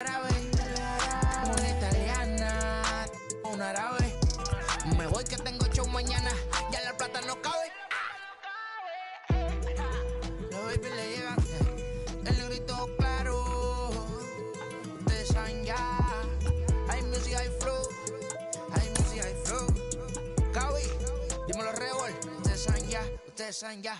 Una italiana, un árabe. Me voy que tengo show mañana. Ya la plata no cabe. Los baby le llegan. El negrito claro. Ustedes saben ya. Hay music, hay flow. Hay music, hay flow. Cabi, dímelo Rebol. Ustedes saben ya. Ustedes saben ya.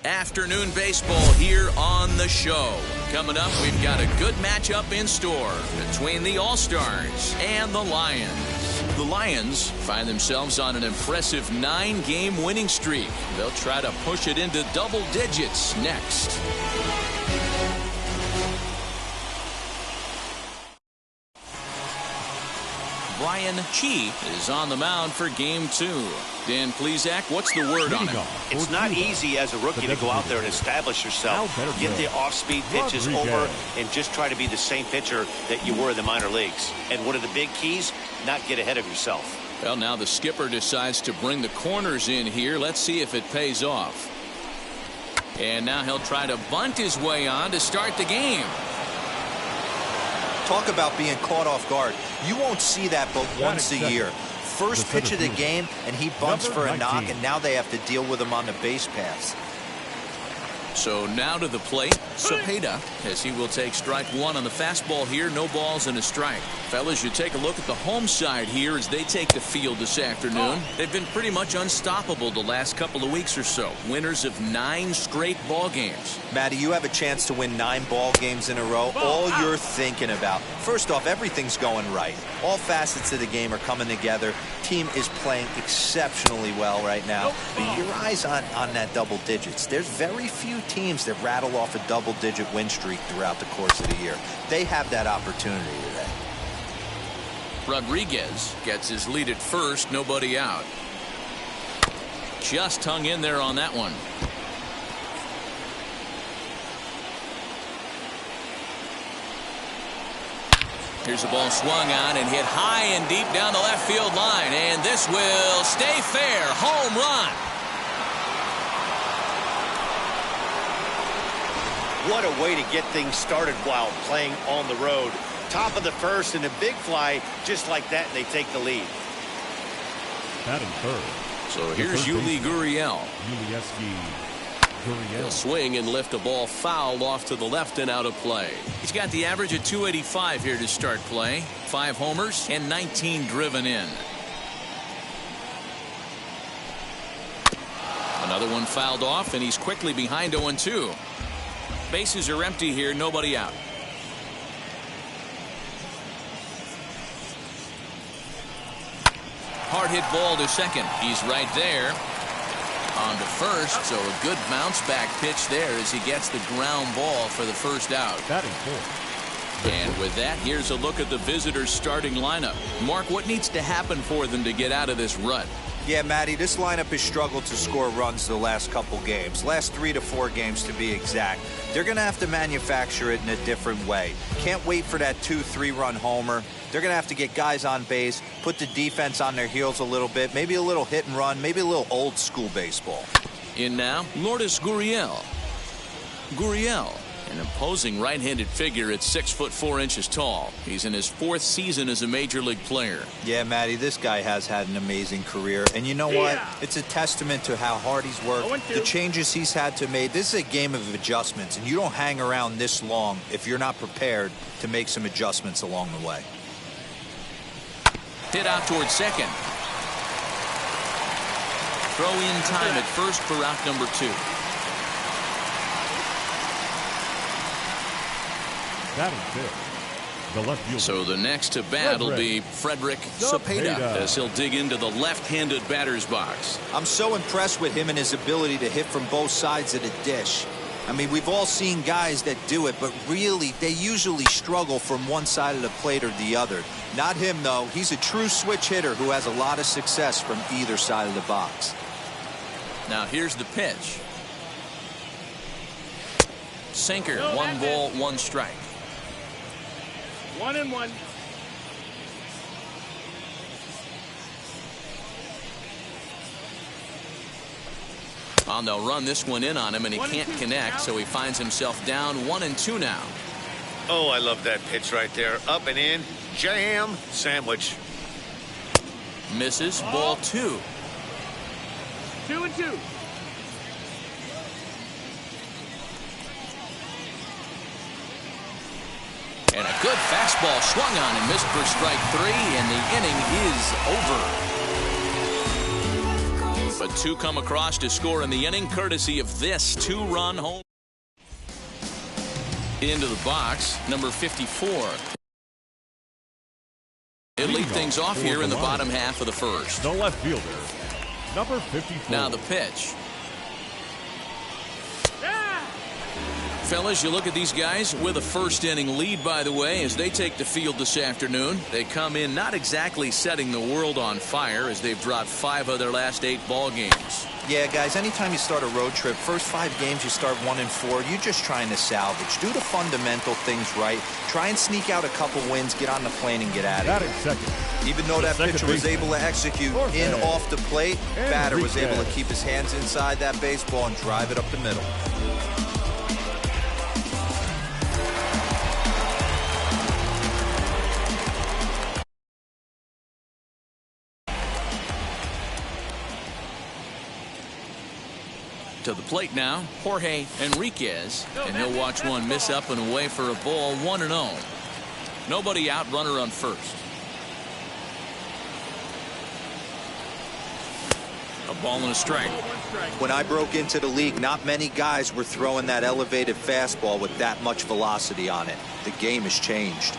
Afternoon baseball here on the show. Coming up, we've got a good matchup in store between the All-Stars and the Lions. The Lions find themselves on an impressive 9-game winning streak. They'll try to push it into double digits next. Brian Chi is on the mound for Game 2. Dan Plesac, what's the word on him? It's not easy as a rookie to go out there and establish yourself, get the off-speed pitches over, and just try to be the same pitcher that you were in the minor leagues. And one of the big keys, not get ahead of yourself. Well, now the skipper decides to bring the corners in here. Let's see if it pays off. And now he'll try to bunt his way on to start the game. Talk about being caught off guard. You won't see that but once a year. First pitch of the game, and he bunts for a knock, and now they have to deal with him on the base paths. So now to the plate, Cepeda, as he will take strike one on the fastball here. No balls and a strike. Fellas, you take a look at the home side here as they take the field this afternoon. They've been pretty much unstoppable the last couple of weeks or so. Winners of 9 straight ball games. Matty, you have a chance to win 9 ball games in a row. All you're thinking about, first off, everything's going right. All facets of the game are coming together. Team is playing exceptionally well right now. But your eyes on that double digits. There's very few teams that rattle off a double-digit win streak throughout the course of the year. They have that opportunity today. Rodriguez gets his lead at first, nobody out. Just hung in there on that one. Here's a ball swung on and hit high and deep down the left field line, and this will stay fair. Home run. What a way to get things started while playing on the road. Top of the first and a big fly just like that, and they take the lead. Batting third. So here's Yuli Gurriel. Gurriel. He'll swing and lift a ball foul off to the left and out of play. He's got the average at 285 here to start play. 5 homers and 19 driven in. Another one fouled off, and he's quickly behind 0-2. Bases are empty here, nobody out. Hard hit ball to second. He's right there. On to first, so a good bounce back pitch there as he gets the ground ball for the first out. Batting fourth. And with that, here's a look at the visitors' starting lineup. Mark, what needs to happen for them to get out of this rut? Yeah, Matty, this lineup has struggled to score runs the last couple games. Last 3 to 4 games to be exact. They're going to have to manufacture it in a different way. Can't wait for that 2-3 run homer. They're going to have to get guys on base, put the defense on their heels a little bit, maybe a little hit and run, maybe a little old school baseball. In now, Lourdes Gurriel. Gurriel, an imposing right-handed figure at 6'4" tall. He's in his 4th season as a major league player. Yeah, Matty, this guy has had an amazing career. And you know what? It's a testament to how hard he's worked, the changes he's had to make. This is a game of adjustments, and you don't hang around this long if you're not prepared to make some adjustments along the way. Hit out towards second. Throw in time at first for out number 2. Batting fifth. The left fielder. So the next to bat will be Frederick Cepeda as he'll dig into the left-handed batter's box. I'm so impressed with him and his ability to hit from both sides of the dish. I mean, we've all seen guys that do it, but really, they usually struggle from one side of the plate or the other. Not him, though. He's a true switch hitter who has a lot of success from either side of the box. Now here's the pitch. Sinker, 1 ball, 1 strike. 1-1. Well, they'll run this one in on him, and he can't connect, so he finds himself down 1-2 now. Oh, I love that pitch right there. Up and in, jam, sandwich. Misses, ball 2. 2-2. And a good fastball swung on and missed for strike 3, and the inning is over. But 2 come across to score in the inning, courtesy of this 2-run home. Into the box, number 54. He'll lead things off here in the bottom half of the first. The left fielder, number 54. Now the pitch. Fellas, you look at these guys with a first inning lead, by the way, as they take the field this afternoon. They come in not exactly setting the world on fire, as they've dropped 5 of their last 8 ball games. Yeah, guys, anytime you start a road trip, first 5 games you start 1-4, you're just trying to salvage. Do the fundamental things right. Try and sneak out a couple wins, get on the plane, and get out of Batting here. second. Even though that pitcher was able to execute in off the plate, batter was able to keep his hands inside that baseball and drive it up the middle. To the plate now, Jorge Enriquez, and he'll watch one miss up and away for a ball, 1-0. Nobody out, runner on first. A ball and a strike. When I broke into the league, not many guys were throwing that elevated fastball with that much velocity on it. The game has changed.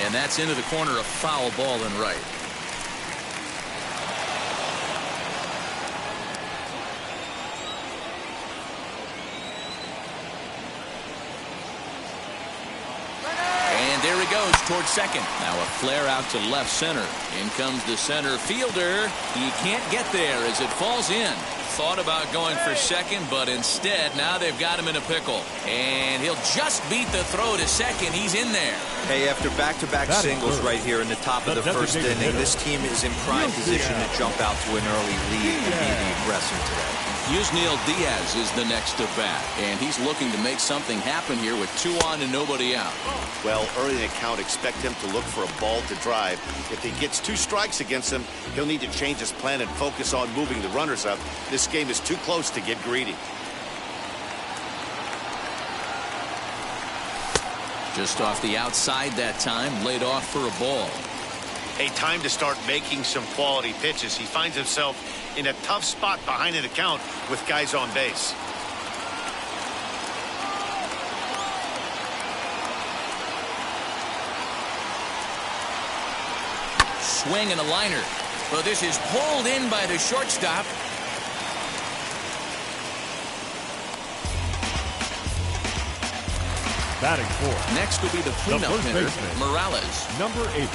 And that's into the corner, a foul ball and right. There he goes towards second. Now a flare out to left center. In comes the center fielder. He can't get there as it falls in. Thought about going for second, but instead now they've got him in a pickle. And he'll just beat the throw to second. He's in there. Hey, after back-to-back singles right here in the top of the first inning, this team is in prime position to jump out to an early lead and be the aggressor today. Yusniel Diaz is the next to bat, and he's looking to make something happen here with 2 on and nobody out. Well, early in the count, expect him to look for a ball to drive. If he gets 2 strikes against him, he'll need to change his plan and focus on moving the runners up. This game is too close to get greedy. Just off the outside that time, laid off for a ball. A time to start making some quality pitches. He finds himself in a tough spot behind an account with guys on base. Swing and a liner. But this is pulled in by the shortstop. Batting fourth. Next will be the cleanup hitter, Morales. Number 8.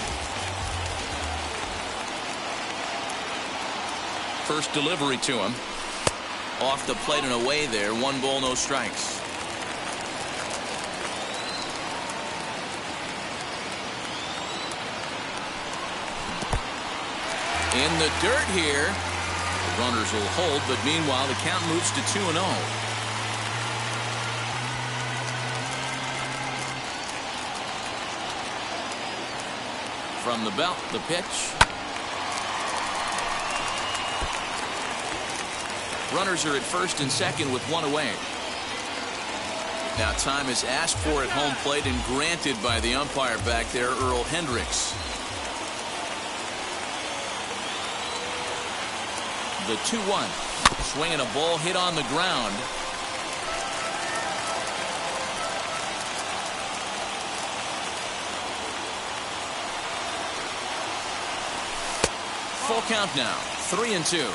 First delivery to him. Off the plate and away there. 1 ball, no strikes. In the dirt here. The runners will hold, but meanwhile the count moves to 2-0. From the belt, the pitch. Runners are at first and second with 1 away. Now time is asked for at home plate and granted by the umpire back there, Earl Hendricks. The 2-1. Swinging a ball hit on the ground. Full count now. 3-2.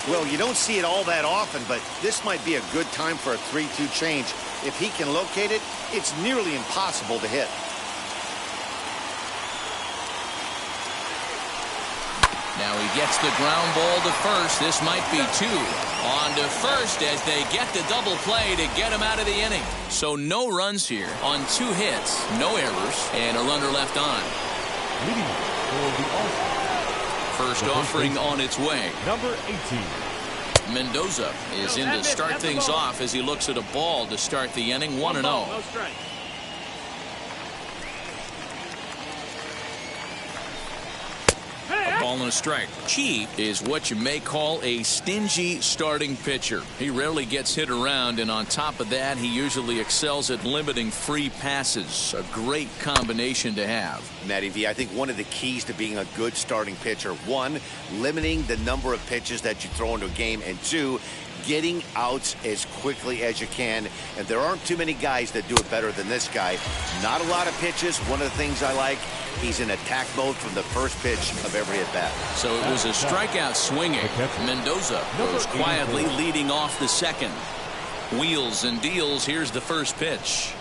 Well, you don't see it all that often, but this might be a good time for a 3-2 change. If he can locate it, it's nearly impossible to hit. Now he gets the ground ball to first. This might be 2. On to first as they get the double play to get him out of the inning. So no runs here on 2 hits, no errors, and a runner left on. Leading for the All-Star. First offering on its way. Number 18. Mendoza is in to start things off as he looks at a ball to start the inning. 1-0. No strike. A ball and a strike. Cheap is what you may call a stingy starting pitcher. He rarely gets hit around, and on top of that, he usually excels at limiting free passes. A great combination to have. Matty V, I think one of the keys to being a good starting pitcher, 1, limiting the number of pitches that you throw into a game, and 2, getting outs as quickly as you can. And there aren't too many guys that do it better than this guy. Not a lot of pitches. One of the things I like, he's in attack mode from the first pitch of every at-bat. So it was a strikeout swinging. Mendoza goes quietly leading off the second. Wheels and deals. Here's the first pitch.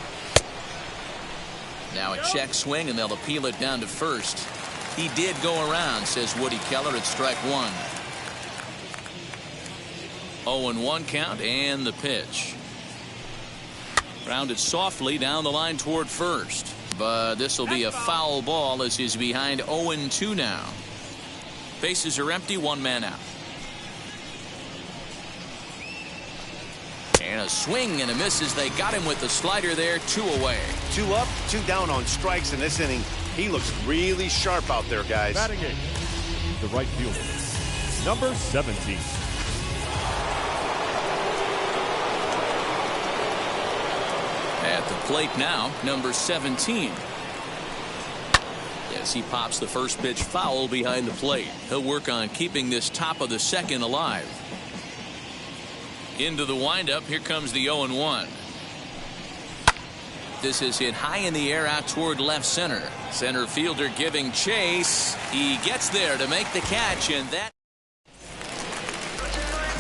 Now a check swing, and they'll appeal it down to first. He did go around, says Woody Keller, at strike 1. 0-1 count, and the pitch. Grounded softly down the line toward first. But this will be a foul ball as he's behind 0-2 now. Bases are empty, 1 man out. And a swing and a miss as they got him with the slider there. 2 away. 2 up, 2 down on strikes in this inning. He looks really sharp out there, guys. Batting 8. The right fielder. Number 17. At the plate now, number 17. Yes, he pops the first pitch foul behind the plate. He'll work on keeping this top of the second alive. Into the windup. Here comes the 0-1. This is hit high in the air out toward left center. Center fielder giving chase. He gets there to make the catch, and that.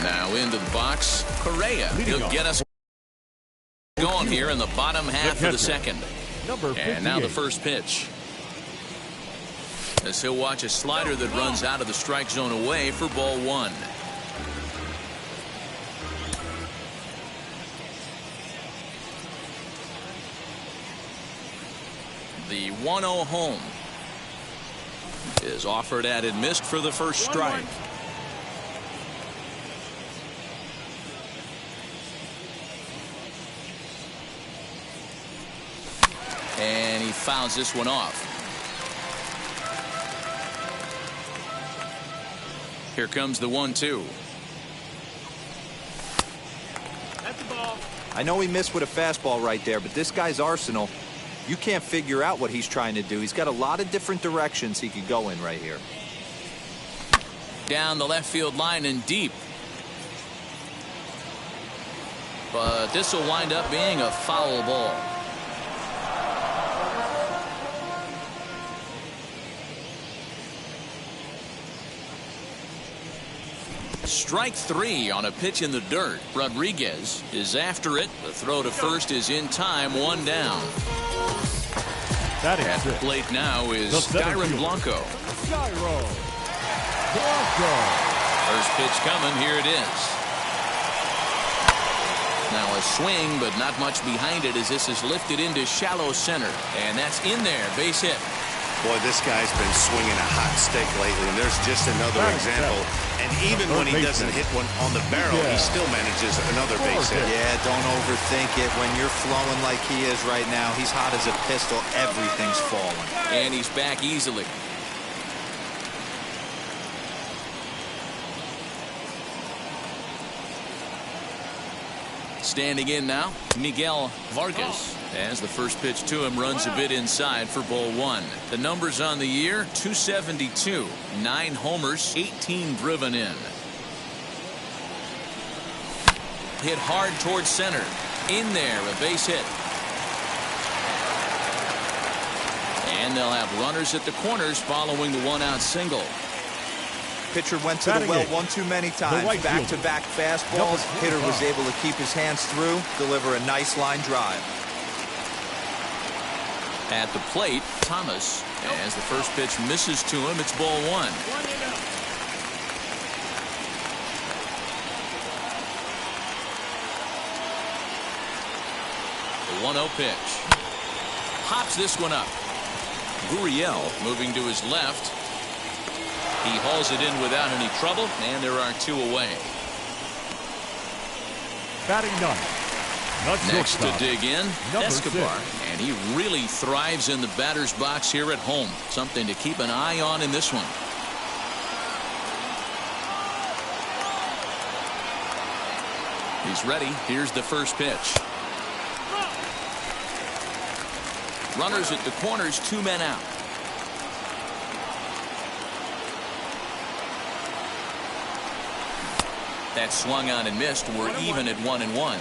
Now into the box, Correa. He'll get us going here in the bottom half of the second. And now the first pitch. As he'll watch a slider that runs out of the strike zone away for ball 1. The 1-0 home is offered at and missed for the first strike. And he fouls this one off. Here comes the 1-2. That's the ball. I know he missed with a fastball right there, but this guy's arsenal, you can't figure out what he's trying to do. He's got a lot of different directions he could go in right here. Down the left field line and deep. But this will wind up being a foul ball. Strike 3 on a pitch in the dirt. Rodriguez is after it. The throw to first is in time. 1 down. At the plate now is Skyron Blanco. First pitch coming. Here it is. Now a swing, but not much behind it as this is lifted into shallow center. And that's in there. Base hit. Boy, this guy's been swinging a hot stick lately, and there's just another example. And even when he doesn't hit one on the barrel, he still manages another base hit. Yeah, don't overthink it. When you're flowing like he is right now, he's hot as a pistol. Everything's falling. And he's back easily. Standing in now, Miguel Vargas. As the first pitch to him runs a bit inside for ball 1. The numbers on the year, 272. 9 homers, 18 driven in. Hit hard towards center. In there, a base hit. And they'll have runners at the corners following the 1-out single. Pitcher went to the well one too many times. Back-to-back fastballs. Hitter was able to keep his hands through, deliver a nice line drive. At the plate, Thomas, as the first pitch misses to him, it's ball one. 1-0 pitch. Hops this one up. Gurriel moving to his left. He hauls it in without any trouble, and there are two away. Batting ninth. Next to dig in, Escobar, 6. and he really thrives in the batter's box here at home. Something to keep an eye on in this one. He's ready. Here's the first pitch. Runners at the corners, 2 men out. That swung on and missed. We're even at 1-1.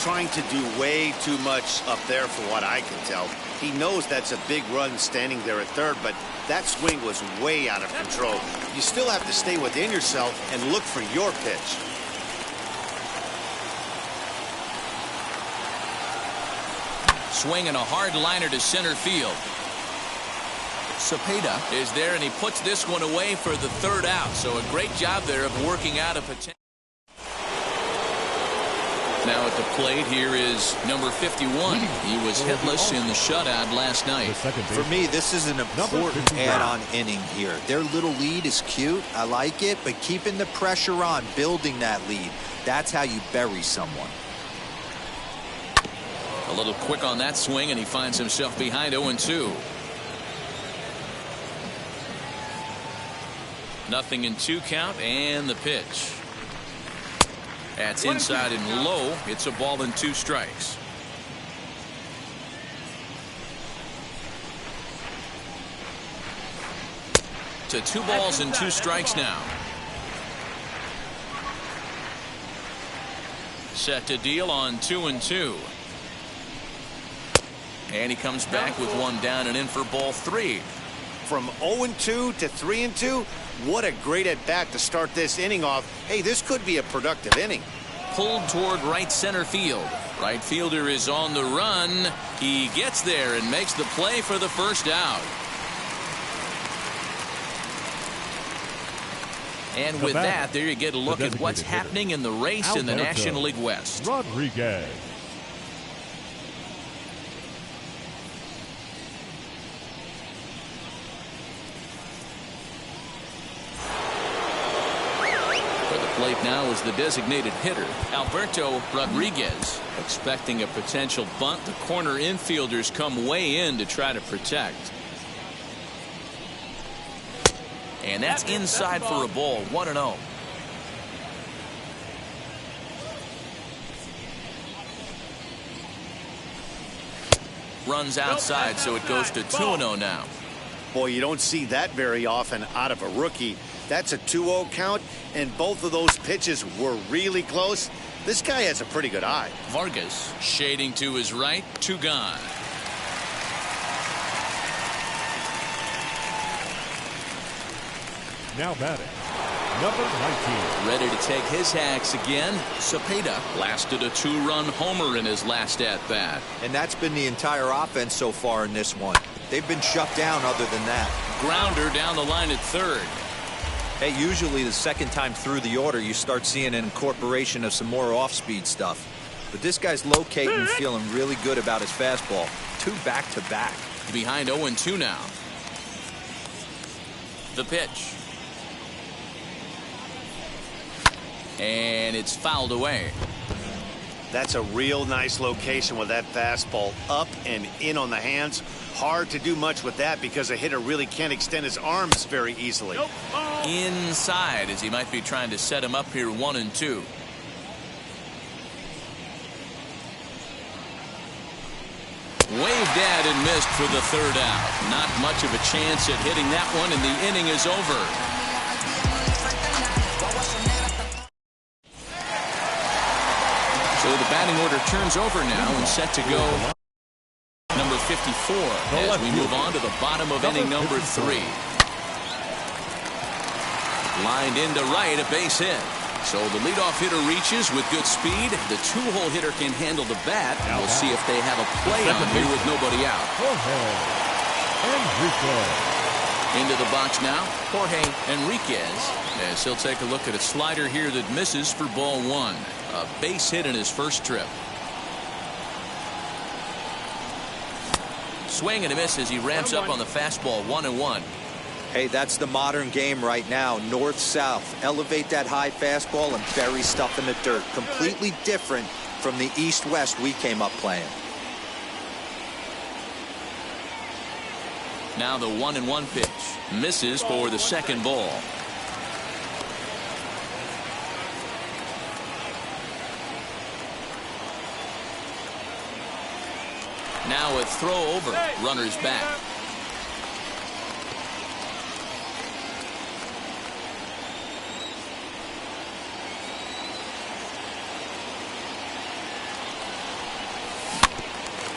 Trying to do way too much up there for what I can tell. He knows that's a big run standing there at third, but that swing was way out of control. You still have to stay within yourself and look for your pitch. Swinging a hard liner to center field. Cepeda is there, and he puts this one away for the third out. So a great job there of working out a potential. Now at the plate, here is number 51. He was hitless in the shutout last night. For me, this is an important add-on inning here. Their little lead is cute. I like it, but keeping the pressure on, building that lead, that's how you bury someone. A little quick on that swing, and he finds himself behind 0-2. Nothing in 2 count, and the pitch. That's inside and low. It's a ball and 2 strikes. To 2 balls and 2 strikes now. Set to deal on 2-2. And he comes back with 1 down and in for ball 3. From 0-2 to 3-2, what a great at-bat to start this inning off. Hey, this could be a productive inning. Pulled toward right center field. Right fielder is on the run. He gets there and makes the play for the first out. And with that, there you get a look at what's happening in the race in the National League West. Rodriguez. Plate now is the designated hitter, Alberto Rodriguez. Expecting a potential bunt, the corner infielders come way in to try to protect. And that's inside for a ball, 1-0. Runs outside, so it goes to 2-0 now. Boy, you don't see that very often out of a rookie. That's a 2-0 count, and both of those pitches were really close. This guy has a pretty good eye. Vargas shading to his right, 2 gone. Now batting, number 19. Ready to take his hacks again. Cepeda blasted a 2-run homer in his last at-bat. And that's been the entire offense so far in this one. They've been shut down other than that. Grounder down the line at third. Hey, usually the second time through the order, you start seeing an incorporation of some more off-speed stuff. But this guy's locating, feeling really good about his fastball. 2 back-to-back. Behind 0-2 now. The pitch. And it's fouled away. That's a real nice location with that fastball up and in on the hands. Hard to do much with that because a hitter really can't extend his arms very easily. Inside, as he might be trying to set him up here, 1-2. Waved at and missed for the third out. Not much of a chance at hitting that one, and the inning is over. So the batting order turns over now and set to go. Number 54 as we move on to the bottom of inning number 3. Lined into right, a base hit. So the leadoff hitter reaches with good speed. The two-hole hitter can handle the bat. We'll see if they have a play on here with nobody out. Into the box now, Jorge Enriquez, as he'll take a look at a slider here that misses for ball one. A base hit in his first trip. Swing and a miss as he ramps up on the fastball. 1-1. Hey, that's the modern game right now. North-south. Elevate that high fastball and bury stuff in the dirt. Completely different from the east-west we came up playing. Now the 1-1 pitch. Misses for the second ball. Now a throw over. Runners back.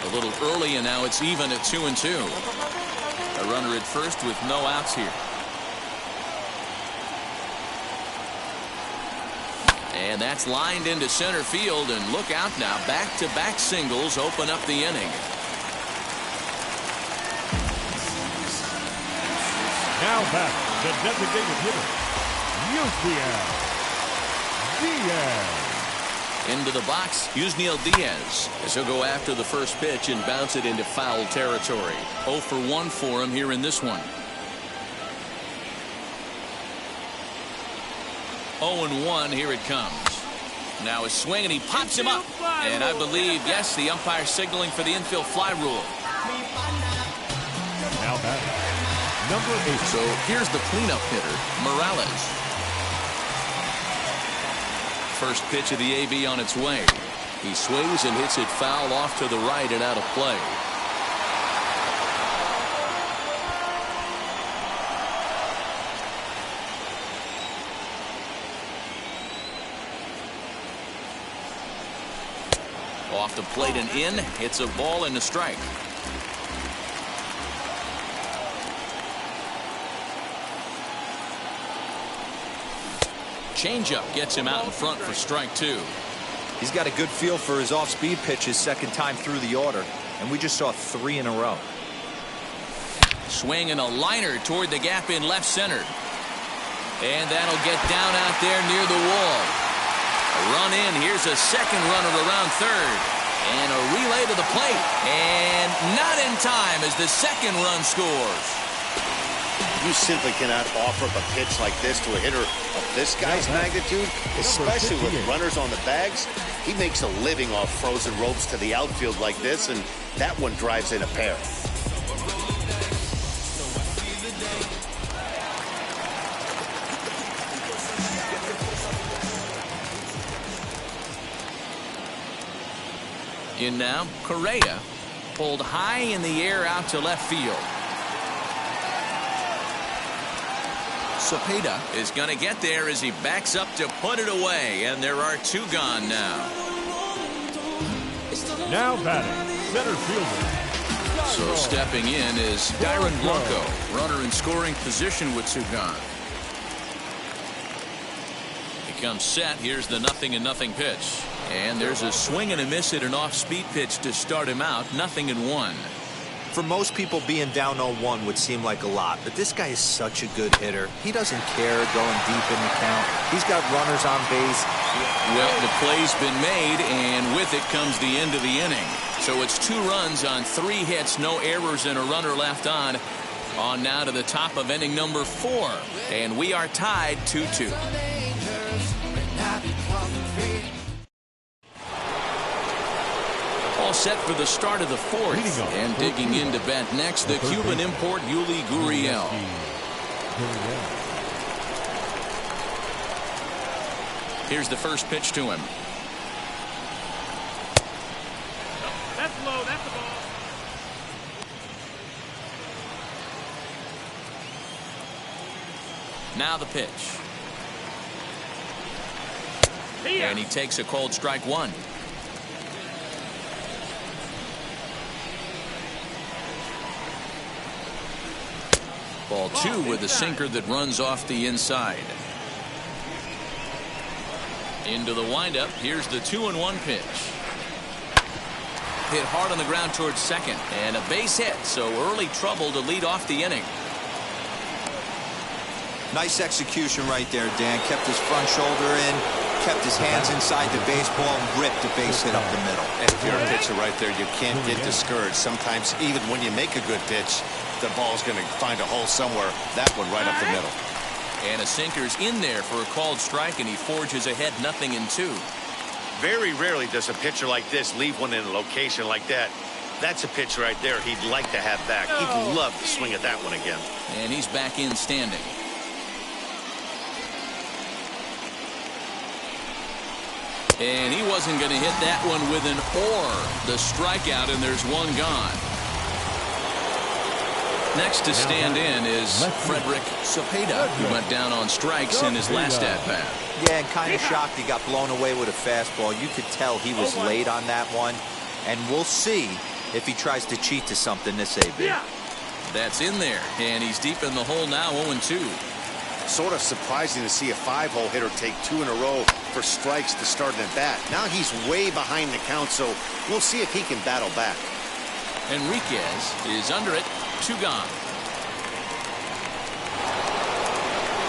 A little early, and now it's even at 2-2. A runner at first with no outs here. And that's lined into center field, and look out now. Back-to-back singles open up the inning. Now back, the designated hitter, Diaz. Into the box, Yusniel Diaz, as he'll go after the first pitch and bounce it into foul territory. 0 for 1 for him here in this one. 0-1, here it comes. Now a swing, and he pops him up. And I believe, yes, the umpire signaling for the infield fly rule. Now back, number 8. So here's the cleanup hitter, Morales. First pitch of the AB on its way. He swings and hits it foul off to the right and out of play. Off the plate and in. It's a ball and a strike. Changeup gets him out in front for strike 2. He's got a good feel for his off-speed pitches second time through the order, and we just saw 3 in a row. Swing and a liner toward the gap in left center. And that'll get down out there near the wall. A run in. Here's a second runner around third. And a relay to the plate. And not in time as the second run scores. You simply cannot offer up a pitch like this to a hitter of this guy's magnitude, especially with runners on the bags. He makes a living off frozen ropes to the outfield like this, and that one drives in a pair. In now, Correa pulled high in the air out to left field. Cepeda is going to get there as he backs up to put it away, and there are 2 gone now. Now batting, center fielder. So stepping in is Dyron Blanco, runner in scoring position with 2 gone. He comes set. Here's the 0-0 pitch. And there's a swing and a miss at an off-speed pitch to start him out. 0-1. For most people, being down 0-1 would seem like a lot, but this guy is such a good hitter. He doesn't care going deep in the count. He's got runners on base. Well, the play's been made, and with it comes the end of the inning. So it's 2 runs on 3 hits, no errors, and a runner left on. On now to the top of inning number 4, and we are tied 2-2. All set for the start of the 4th, and digging in to bat next, the Cuban import Yuli Gurriel. Here's the first pitch to him. That's low. That's the ball. Now the pitch. And he takes a cold strike 1. Ball 2 with a sinker that runs off the inside. Into the windup. Here's the 2-1 pitch. Hit hard on the ground towards second, and a base hit, so early trouble to lead off the inning. Nice execution right there, Dan. Kept his front shoulder in, kept his hands inside the baseball, and ripped the base hit up the middle. And if you're a pitcher right there, you can't get discouraged. Sometimes even when you make a good pitch, the ball's going to find a hole somewhere. That one right up the middle. And a sinker's in there for a called strike, and he forges ahead 0-2. Very rarely does a pitcher like this leave one in a location like that. That's a pitch right there he'd like to have back. He'd love to swing at that one again. And he's back in standing. And he wasn't going to hit that one with an or. The strikeout, and there's one gone. Next to stand in is Frederick Cepeda, who went down on strikes in his last at-bat. Yeah, and kind of shocked he got blown away with a fastball. You could tell he was late on that one. And we'll see if he tries to cheat to something this AB. That's in there, and he's deep in the hole now, 0-2. Sort of surprising to see a 5-hole hitter take 2 in a row for strikes to start an at-bat. Now he's way behind the count, so we'll see if he can battle back. Enriquez is under it, 2 gone.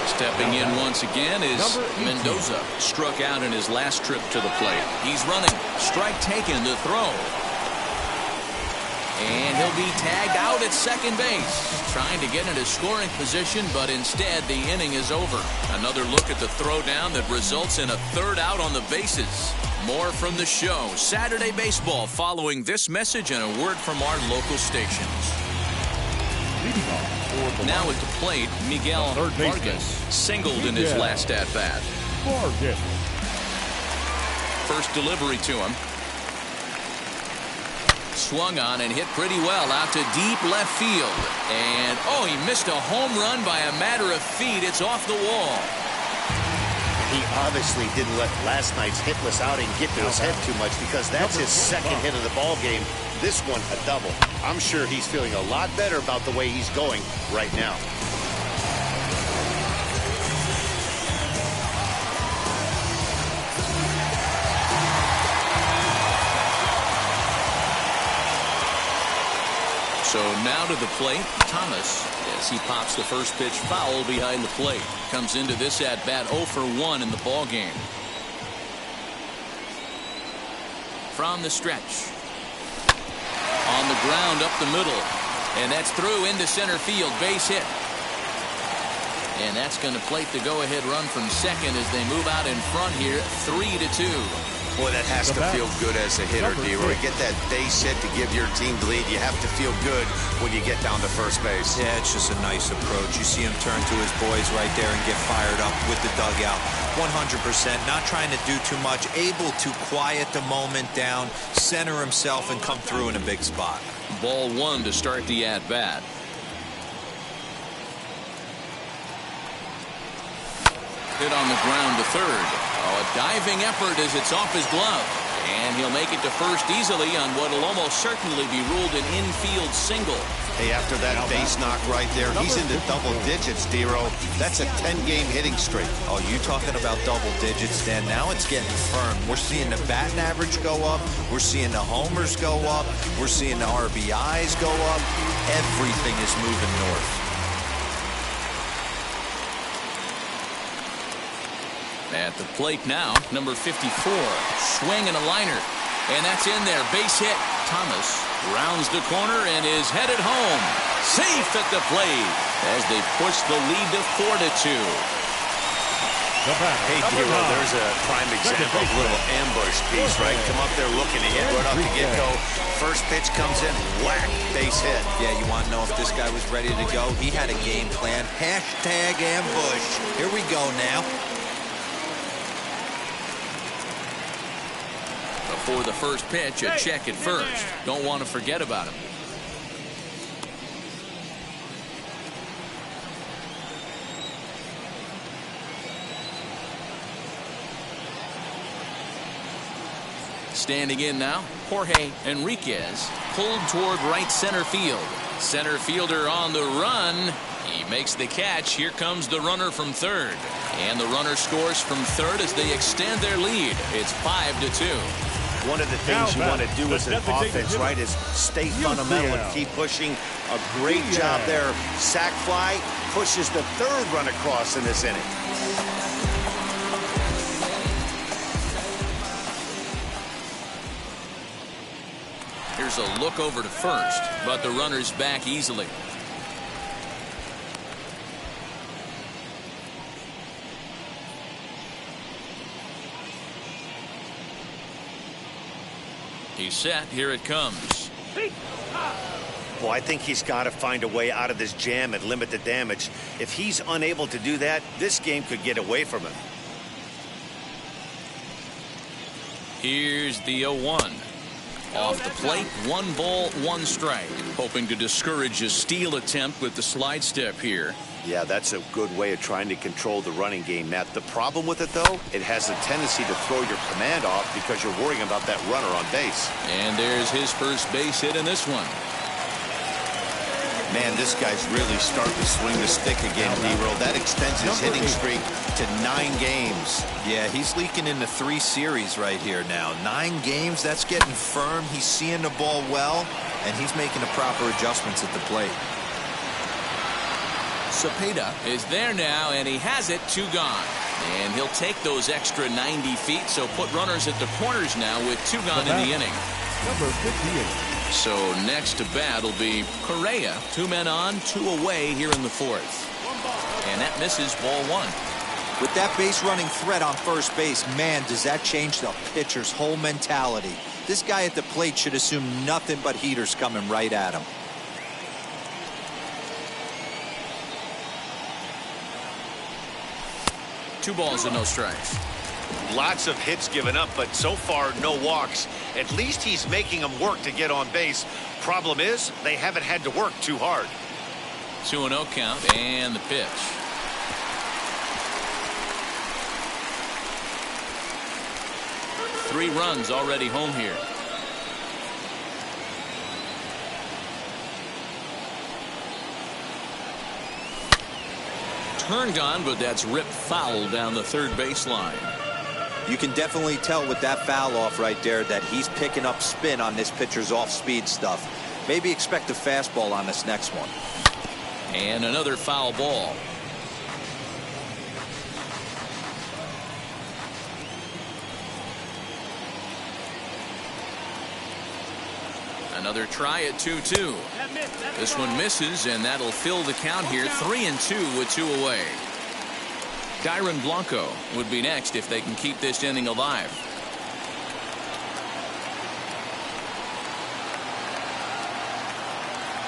Stepping in once again is Mendoza. Struck out in his last trip to the plate. He's running. Strike taken to throw. And he'll be tagged out at second base. Trying to get into scoring position, but instead the inning is over. Another look at the throwdown that results in a 3rd out on the bases. More from the show. Saturday Baseball following this message and a word from our local stations. Now at the plate, Miguel Vargas singled in his last at-bat. First delivery to him. Swung on and hit pretty well out to deep left field. And, oh, he missed a home run by a matter of feet. It's off the wall. He obviously didn't let last night's hitless outing get to his head too much, because that's his second hit of the ball game. This one a double. I'm sure he's feeling a lot better about the way he's going right now. So now to the plate, Thomas, as he pops the first pitch foul behind the plate. Comes into this at-bat 0 for 1 in the ball game. From the stretch. On the ground up the middle. And that's through into center field. Base hit. And that's going to plate the go-ahead run from second as they move out in front here, 3-2. Boy, that has to feel good as a hitter, D-Roy. Get that base hit to give your team the lead. You have to feel good when you get down to first base. Yeah, it's just a nice approach. You see him turn to his boys right there and get fired up with the dugout. 100%, not trying to do too much, able to quiet the moment down, center himself, and come through in a big spot. Ball 1 to start the at-bat. Hit on the ground to third. Oh, a diving effort as it's off his glove. And he'll make it to first easily on what will almost certainly be ruled an infield single. Hey, after that base knock right there, he's into double digits, D-Roy. That's a 10-game hitting streak. Oh, you talking about double digits, Dan? Now it's getting firm. We're seeing the batting average go up. We're seeing the homers go up. We're seeing the RBIs go up. Everything is moving north. At the plate now, number 54. Swing and a liner. And that's in there. Base hit. Thomas rounds the corner and is headed home. Safe at the plate as they push the lead to 4-2. Hey, D-Roy, there's a prime example of a little ambush piece, right? Come up there looking to hit right off the get-go. First pitch comes in, whack, base hit. Yeah, you want to know if this guy was ready to go? He had a game plan. Hashtag ambush. Here we go now. Before the first pitch, a check at first. Don't want to forget about him. Standing in now, Jorge Enriquez pulled toward right center field. Center fielder on the run. He makes the catch. Here comes the runner from third. And the runner scores from third as they extend their lead. It's 5-2. One of the things you want to do as an offense, right, is stay fundamental and keep pushing. A great job there. Sac fly pushes the third run across in this inning. Here's a look over to first, but the runner's back easily. He's set. Here it comes. Well, I think he's got to find a way out of this jam and limit the damage. If he's unable to do that, this game could get away from him. Here's the 0-1. Off the plate, 1 ball, 1 strike. Hoping to discourage a steal attempt with the slide step here. Yeah, that's a good way of trying to control the running game, Matt. The problem with it, though, it has a tendency to throw your command off because you're worrying about that runner on base. And there's his first base hit in this one. Man, this guy's really starting to swing the stick again, D-Roll. That extends his hitting streak to 9 games. Yeah, he's leaking into 3 series right here now. 9 games, that's getting firm. He's seeing the ball well, and he's making the proper adjustments at the plate. Cepeda is there now, and he has it. 2 gone. And he'll take those extra 90 feet, so put runners at the corners now with 2 gone in the inning. Number 58. So next to bat will be Correa. 2 men on, 2 away here in the 4th. And that misses, ball 1. With that base running threat on first base, man, does that change the pitcher's whole mentality. This guy at the plate should assume nothing but heaters coming right at him. Two balls and no strikes. Lots of hits given up, but so far no walks. At least he's making them work to get on base. Problem is, they haven't had to work too hard. 2-0 count, and the pitch. Three runs already home here. Turned on, but that's ripped foul down the third baseline. You can definitely tell with that foul off right there that he's picking up spin on this pitcher's off-speed stuff. Maybe expect a fastball on this next one. And another foul ball. Another try at 2-2. This one misses, and that'll fill the count here. 3-2 with 2 away. Dyron Blanco would be next if they can keep this inning alive.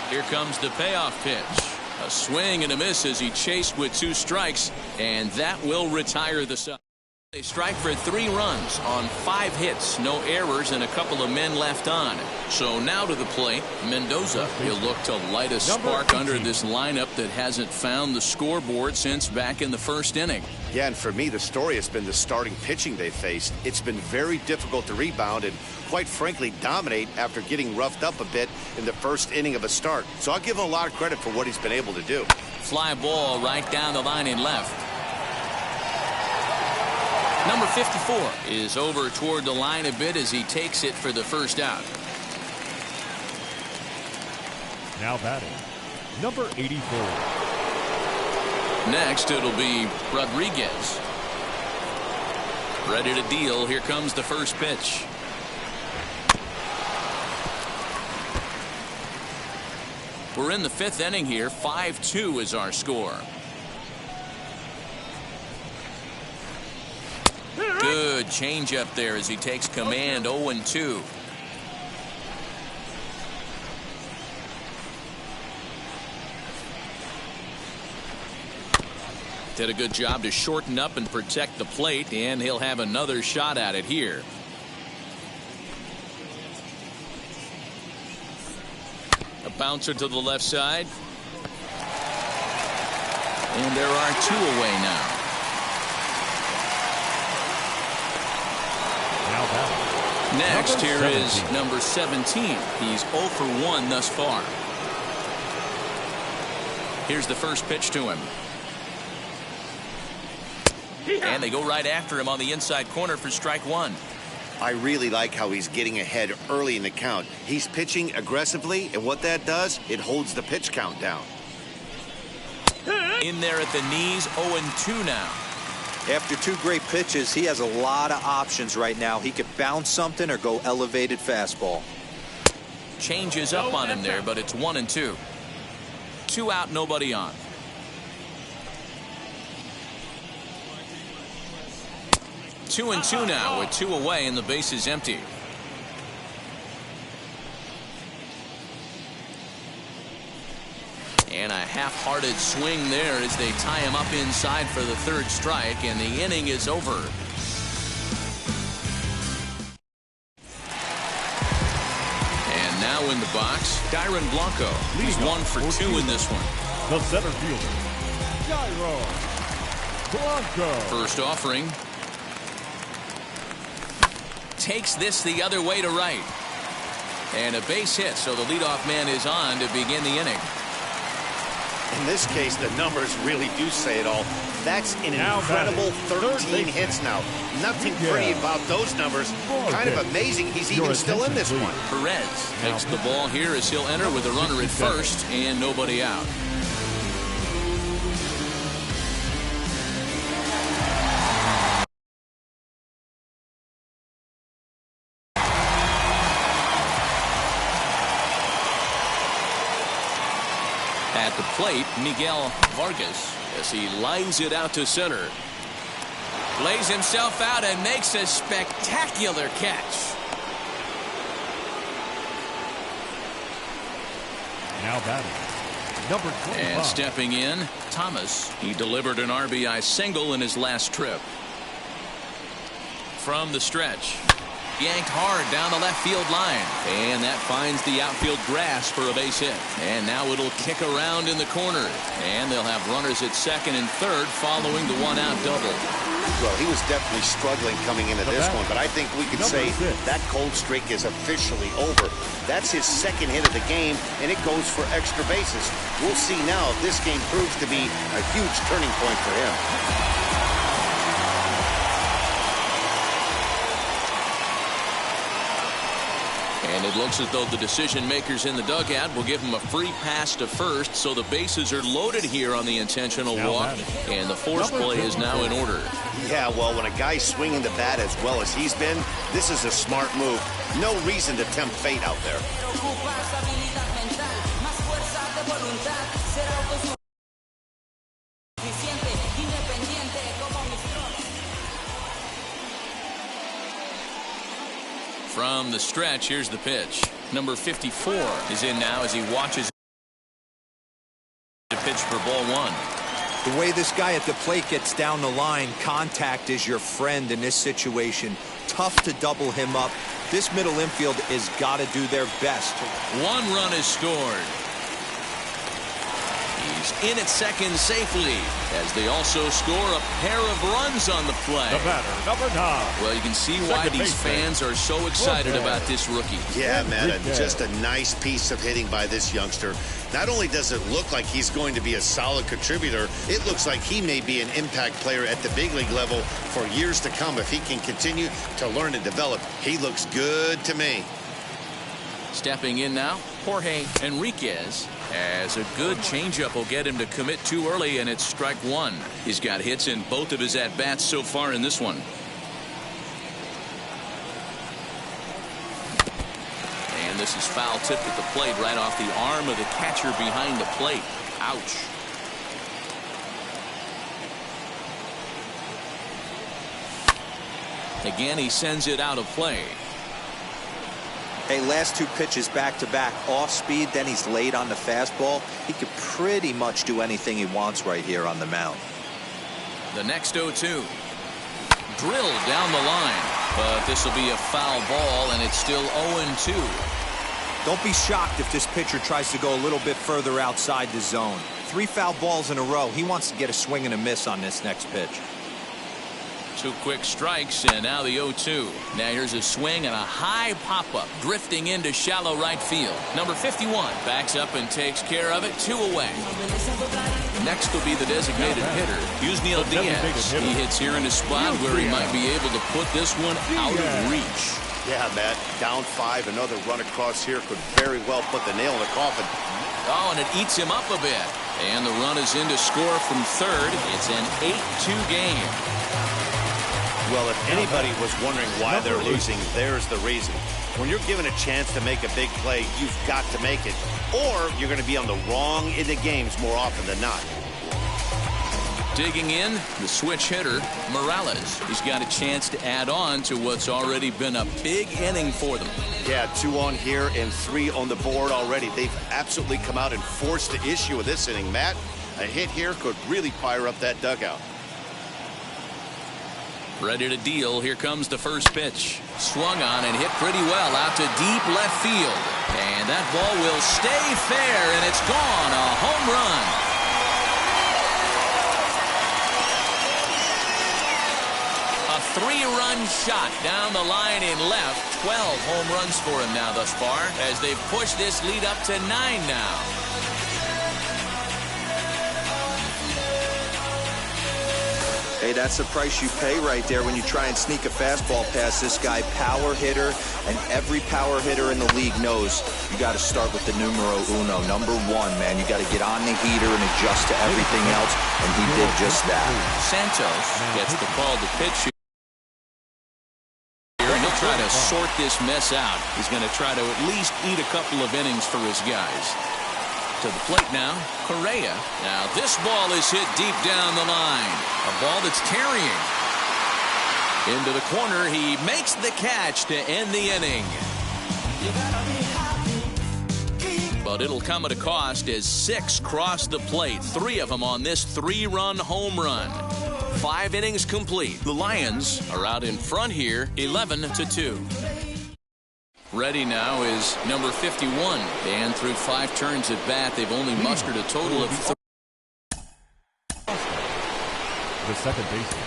Here comes the payoff pitch. A swing and a miss as he chased with 2 strikes, and that will retire the side. They strike for 3 runs on 5 hits, no errors, and a couple of men left on. So now to the plate, Mendoza. He'll look to light a spark under this lineup that hasn't found the scoreboard since back in the first inning. Yeah, and for me, the story has been the starting pitching they faced. It's been very difficult to rebound and, quite frankly, dominate after getting roughed up a bit in the first inning of a start. So I'll give him a lot of credit for what he's been able to do. Fly ball right down the line in left. Number 54 is over toward the line a bit as he takes it for the first out. Now batting, number 84. Next, it'll be Rodriguez. Ready to deal. Here comes the first pitch. We're in the 5th inning here. 5-2 is our score. Good changeup there as he takes command. 0-2. Did a good job to shorten up and protect the plate, and he'll have another shot at it here. A bouncer to the left side. And there are 2 away now. Next, here is number 17. He's 0 for 1 thus far. Here's the first pitch to him. And they go right after him on the inside corner for strike one. I really like how he's getting ahead early in the count. He's pitching aggressively, and what that does, it holds the pitch count down. In there at the knees, 0-2 now. After two great pitches, he has a lot of options right now. He could bounce something or go elevated fastball. Changes up on him there, but it's 1-2. 2 out, nobody on. 2-2 now with 2 away and the base is empty. And a half-hearted swing there as they tie him up inside for the third strike, and the inning is over. And now in the box, Dyron Blanco. He's 1 for 2 in this one. The center fielder, Dyron Blanco. First offering. Takes this the other way to right. And a base hit, so the leadoff man is on to begin the inning. In this case, the numbers really do say it all. That's an incredible 13 hits now. Nothing pretty about those numbers. Kind of amazing he's even still in this one. Perez takes the ball here as he'll enter with a runner at first and nobody out. At the plate, Miguel Vargas, as he lines it out to center. Lays himself out and makes a spectacular catch. Now batting, number 25. And stepping in, Thomas. He delivered an RBI single in his last trip. From the stretch. Yanked hard down the left field line. And that finds the outfield grass for a base hit. And now it'll kick around in the corner. And they'll have runners at second and third following the one-out double. Well, he was definitely struggling coming into this one, but I think we could say that cold streak is officially over. That's his second hit of the game, and it goes for extra bases. We'll see now if this game proves to be a huge turning point for him. And it looks as though the decision makers in the dugout will give him a free pass to first, so the bases are loaded here on the intentional walk, and the force play is now in order. Yeah, well, when a guy's swinging the bat as well as he's been, this is a smart move. No reason to tempt fate out there. From the stretch, here's the pitch. Number 54 is in now as he watches the pitch for ball one. The way this guy at the plate gets down the line, contact is your friend in this situation. Tough to double him up. This middle infield has got to do their best. 1 run is scored. He's in at second safely as they also score a pair of runs on the play. The batter, number 9. Well, you can see why these fans are so excited about this rookie. Yeah, man, just a nice piece of hitting by this youngster. Not only does it look like he's going to be a solid contributor, it looks like he may be an impact player at the big league level for years to come if he can continue to learn and develop. He looks good to me. Stepping in now, Jorge Enriquez, as a good changeup will get him to commit too early, and it's strike one. He's got hits in both of his at-bats so far in this one. And this is foul tipped at the plate right off the arm of the catcher behind the plate. Ouch. Again, he sends it out of play. Hey, last 2 pitches back-to-back, off speed, then he's laid on the fastball. He could pretty much do anything he wants right here on the mound. The next 0-2. Drilled down the line, but this will be a foul ball, and it's still 0-2. Don't be shocked if this pitcher tries to go a little bit further outside the zone. 3 foul balls in a row. He wants to get a swing and a miss on this next pitch. 2 quick strikes, and now the 0-2. Now here's a swing and a high pop-up, drifting into shallow right field. Number 51 backs up and takes care of it. 2 away. Next will be the designated hitter, Yusniel Diaz. He hits here in a spot where he might be able to put this one out of reach. Yeah, Matt, down 5. Another run across here could very well put the nail in the coffin. Oh, and it eats him up a bit. And the run is in to score from third. It's an 8-2 game. Well, if anybody was wondering why they're losing, there's the reason. When you're given a chance to make a big play, you've got to make it. Or you're going to be on the wrong end of games more often than not. Digging in, the switch hitter, Morales. He's got a chance to add on to what's already been a big inning for them. Yeah, 2 on here and 3 on the board already. They've absolutely come out and forced the issue of this inning, Matt. A hit here could really fire up that dugout. Ready to deal. Here comes the first pitch. Swung on and hit pretty well out to deep left field. And that ball will stay fair, and it's gone. A home run. A 3-run shot down the line in left. 12 home runs for him now thus far, as they've pushed this lead up to 9 now. Hey, that's the price you pay right there when you try and sneak a fastball past this guy. Power hitter, and every power hitter in the league knows you got to start with the numero uno, number 1, man. You got to get on the heater and adjust to everything else, and he did just that. Santos gets the call to pitch here, and he'll try to sort this mess out. He's going to try to at least eat a couple of innings for his guys. To the plate now, Correa. Now this ball is hit deep down the line. A ball that's carrying. Into the corner, he makes the catch to end the inning. But it'll come at a cost as 6 cross the plate. 3 of them on this 3-run home run. 5 innings complete. The Lions are out in front here, 11-2. Ready now is number 51. And through 5 turns at bat, they've only mustered a total of 3. The second baseman,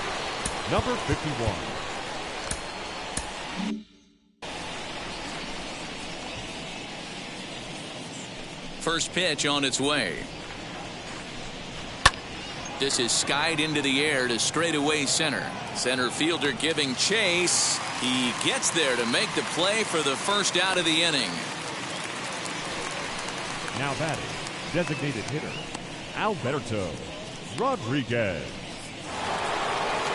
number 51. First pitch on its way. This is skied into the air to straightaway center. Center fielder giving chase. He gets there to make the play for the first out of the inning. Now batting, designated hitter, Alberto Rodriguez.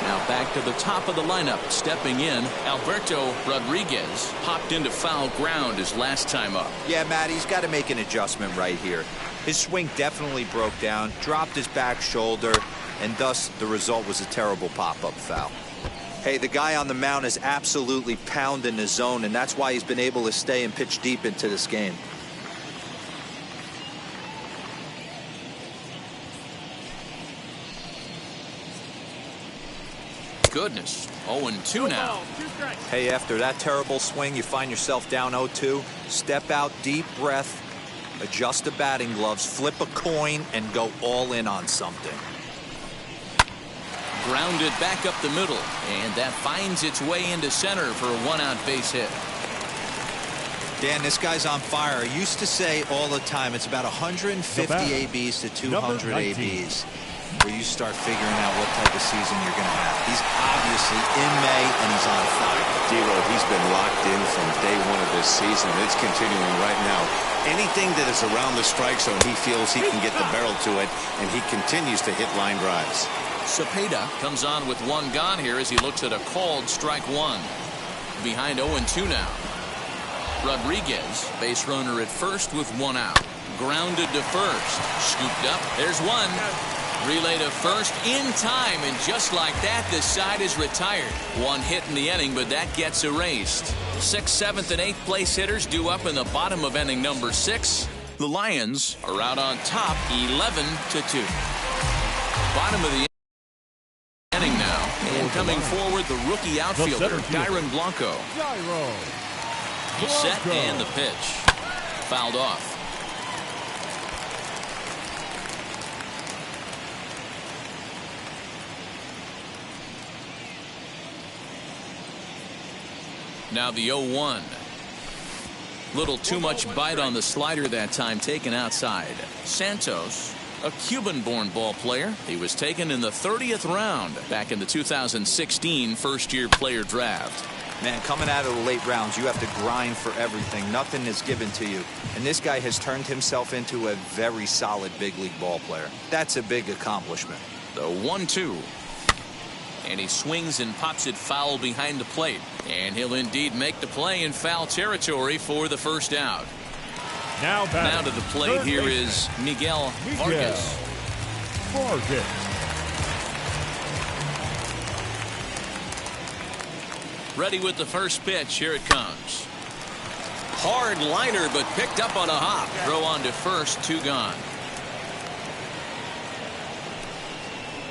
Now back to the top of the lineup. Stepping in, Alberto Rodriguez popped into foul ground his last time up. Yeah, Matt, he's got to make an adjustment right here. His swing definitely broke down, dropped his back shoulder, and thus the result was a terrible pop-up foul. Hey, the guy on the mound is absolutely pounding the zone, and that's why he's been able to stay and pitch deep into this game. Goodness, 0-2 now. Hey, after that terrible swing, you find yourself down 0-2. Step out, deep breath, adjust the batting gloves, flip a coin, and go all in on something. Grounded back up the middle, and that finds its way into center for a 1-out base hit. Dan, this guy's on fire. I used to say all the time it's about 150 ABs to 200 ABs where you start figuring out what type of season you're going to have. He's obviously in May, and he's on fire. D-Lo, he's been locked in from day 1 of this season. It's continuing right now. Anything that is around the strike zone, he feels he can get the barrel to it, and he continues to hit line drives. Cepeda comes on with 1 gone here as he looks at a called strike 1. Behind 0-2 now. Rodriguez, base runner at first with 1 out. Grounded to first. Scooped up. There's 1. Relay to first in time, and just like that, the side is retired. 1 hit in the inning, but that gets erased. 6th, 7th, and 8th place hitters due up in the bottom of inning number 6. The Lions are out on top, 11-2. Bottom of the inning now, and coming forward, the rookie outfielder, Gyron Blanco. He's set, and the pitch. Fouled off. Now the 0-1. Little too much bite on the slider that time, taken outside. Santos, a Cuban-born ball player. He was taken in the 30th round back in the 2016 first-year player draft. Man, coming out of the late rounds, you have to grind for everything. Nothing is given to you. And this guy has turned himself into a very solid big league ball player. That's a big accomplishment. The 1-2. And he swings and pops it foul behind the plate. And he'll indeed make the play in foul territory for the first out. Now to the plate here is Miguel Vargas. Ready with the first pitch. Here it comes. Hard liner, but picked up on a hop. Throw on to first, 2 gone.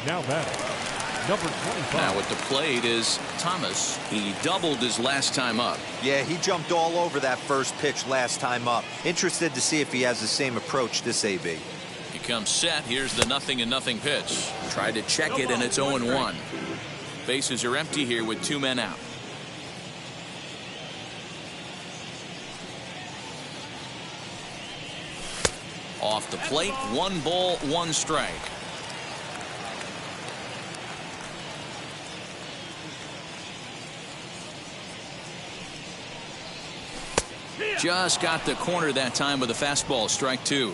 Now batting, number 25. Now at the plate is Thomas. He doubled his last time up. Yeah, he jumped all over that first pitch last time up. Interested to see if he has the same approach this AB. He comes set. Here's the 0-0 pitch. Tried to check it, and it's 0-1. Bases are empty here with 2 men out. Off the plate, 1 ball, 1 strike. Just got the corner that time with a fastball, strike 2.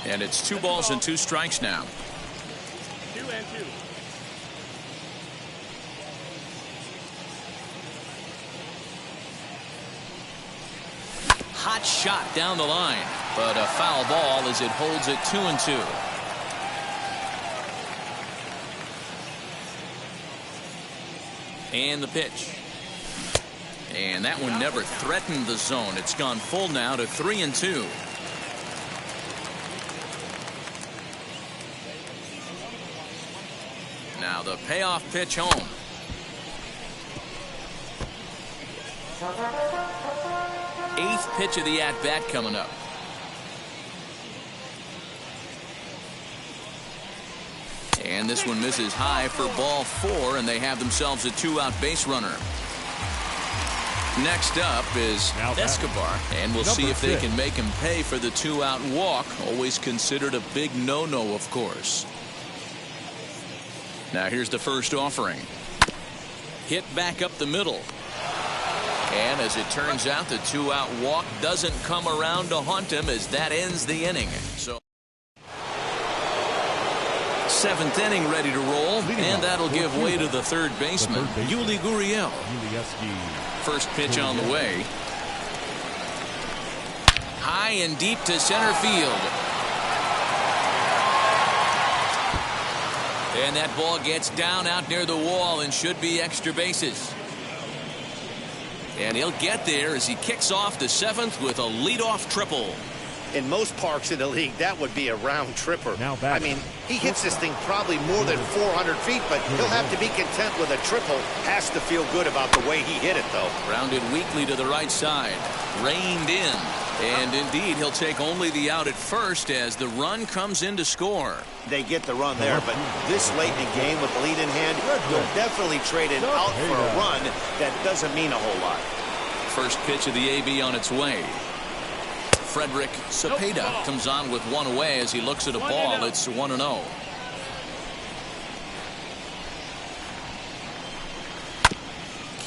And it's 2 balls and 2 strikes now. 2 and 2. Hot shot down the line, but a foul ball as it holds it 2-2. And the pitch. And that one never threatened the zone. It's gone full now to 3-2. Now the payoff pitch home. Eighth pitch of the at-bat coming up. And this one misses high for ball 4, and they have themselves a 2-out base runner. Next up is Escobar, and we'll see if they can make him pay for the 2-out walk. Always considered a big no-no, of course. Now here's the first offering. Hit back up the middle. And as it turns out, the 2-out walk doesn't come around to haunt him, as that ends the inning. So 7th inning ready to roll, and that'll give way to the third baseman, Yuli Gurriel. First pitch on the way. High and deep to center field. And that ball gets down out near the wall and should be extra bases. And he'll get there as he kicks off the 7th with a leadoff triple. In most parks in the league, that would be a round tripper. I mean, he hits this thing probably more than 400 feet, but he'll have to be content with a triple. Has to feel good about the way he hit it, though. Rounded weakly to the right side. Reined in. And indeed, he'll take only the out at first as the run comes in to score. They get the run there, but this late in the game with the lead in hand, you'll definitely trade it out for a run that doesn't mean a whole lot. First pitch of the AB on its way. Frederick Cepeda comes on with 1 away as he looks at a ball. It's 1-0.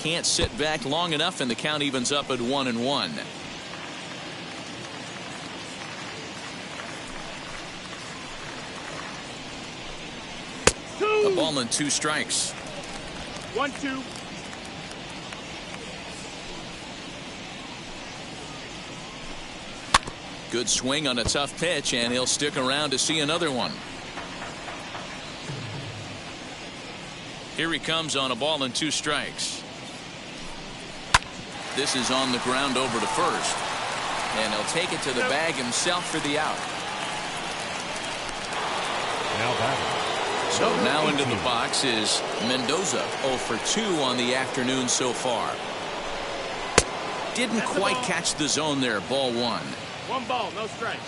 Can't sit back long enough, and the count evens up at 1-1. A ball and 2 strikes. 1-2. Good swing on a tough pitch, and he'll stick around to see another one. Here he comes on a ball and 2 strikes. This is on the ground over to first, and he'll take it to the bag himself for the out. Now batting. So now into the box is Mendoza, 0 for 2 on the afternoon so far. Didn't quite catch the zone there. Ball 1. 1 ball, no strikes.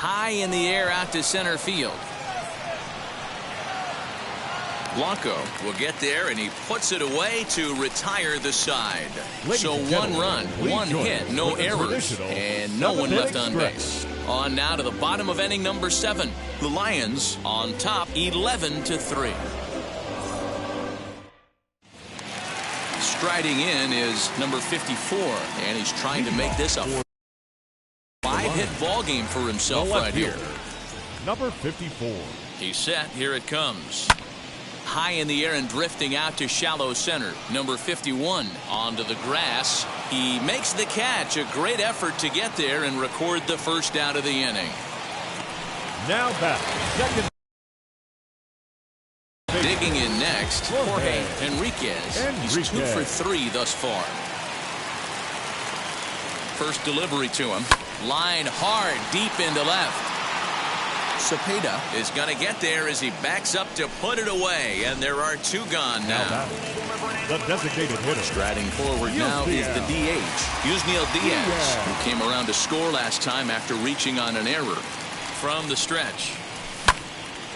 high in the air out to center field. Blanco will get there, and he puts it away to retire the side. So 1 run, 1 hit, no errors, and no one left on base. On now to the bottom of inning number 7. The Lions on top 11-3. Striding in is number 54, and he's trying to make this a 5-hit ball game for himself right here. Number 54. He's set. Here it comes. High in the air and drifting out to shallow center. Number 51 onto the grass. He makes the catch. A great effort to get there and record the first out of the inning. Now back. Second. Digging in next, Jorge Enriquez. He's 2 for 3 thus far. First delivery to him. Line hard deep into left. Cepeda is going to get there as he backs up to put it away, and there are 2 gone now. The designated hitter. Striding forward now is the DH, Yusniel Diaz, who came around to score last time after reaching on an error. From the stretch.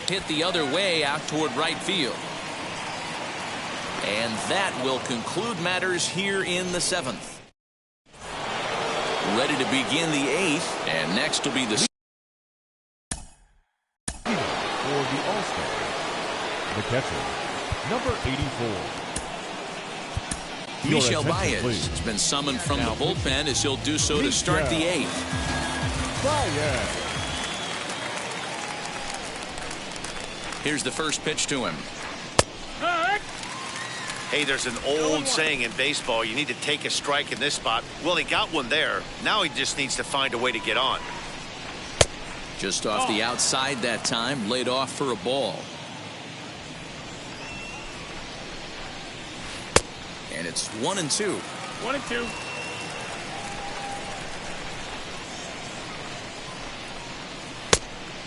Hit the other way out toward right field. And that will conclude matters here in the 7th. Ready to begin the 8th, and next will be the for the All-Star. The catcher, number 84. Michel Baez has been summoned from the bullpen as he'll do so to start the 8th. Baez. Here's the first pitch to him. Hey, there's an old saying in baseball, you need to take a strike in this spot. Well, he got one there. Now he just needs to find a way to get on. Just off the outside that time, laid off for a ball. And it's 1-2. 1-2.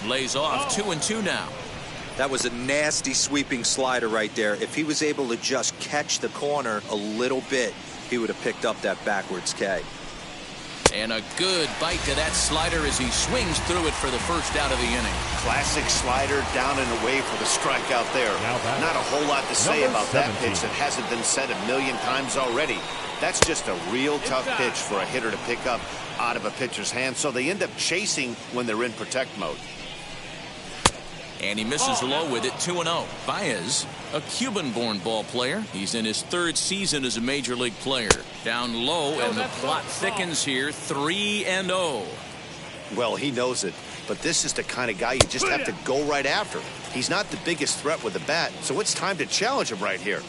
Lays off 2-2 now. That was a nasty sweeping slider right there. If he was able to just catch the corner a little bit, he would have picked up that backwards K. And a good bite to that slider as he swings through it for the first out of the inning. Classic slider down and away for the strikeout there. Not a whole lot to say about that pitch that hasn't been said a million times already. That's just a real tough pitch for a hitter to pick up out of a pitcher's hand, so they end up chasing when they're in protect mode. And he misses low with it, 2-0. Baez, a Cuban-born ball player. He's in his 3rd season as a major league player. Down low, and the plot thickens here, 3-0. Well, he knows it, but this is the kind of guy you just have to go right after. He's not the biggest threat with the bat, so it's time to challenge him right here.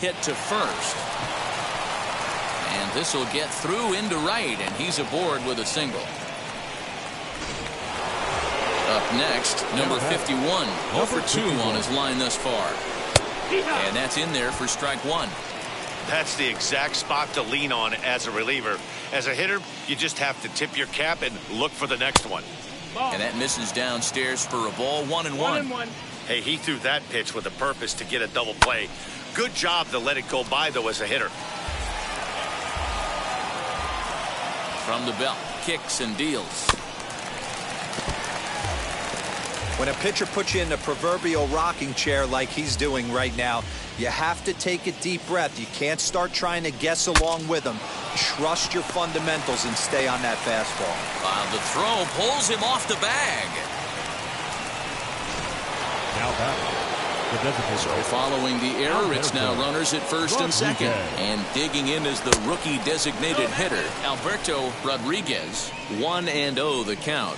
Hit to first. And this will get through into right, and he's aboard with a single. Up next, number 51, 0 for 2 on his line thus far. And that's in there for strike 1. That's the exact spot to lean on as a reliever. As a hitter, you just have to tip your cap and look for the next one. And that misses downstairs for a ball, 1-1. Hey, he threw that pitch with a purpose to get a double play. Good job to let it go by, though, as a hitter. From the belt, kicks and deals. When a pitcher puts you in the proverbial rocking chair like he's doing right now, you have to take a deep breath. You can't start trying to guess along with him. Trust your fundamentals and stay on that fastball. The throw pulls him off the bag. Now back. So following the error, it's now runners at first and second. And digging in is the rookie designated hitter, Alberto Rodriguez. 1-0 the count.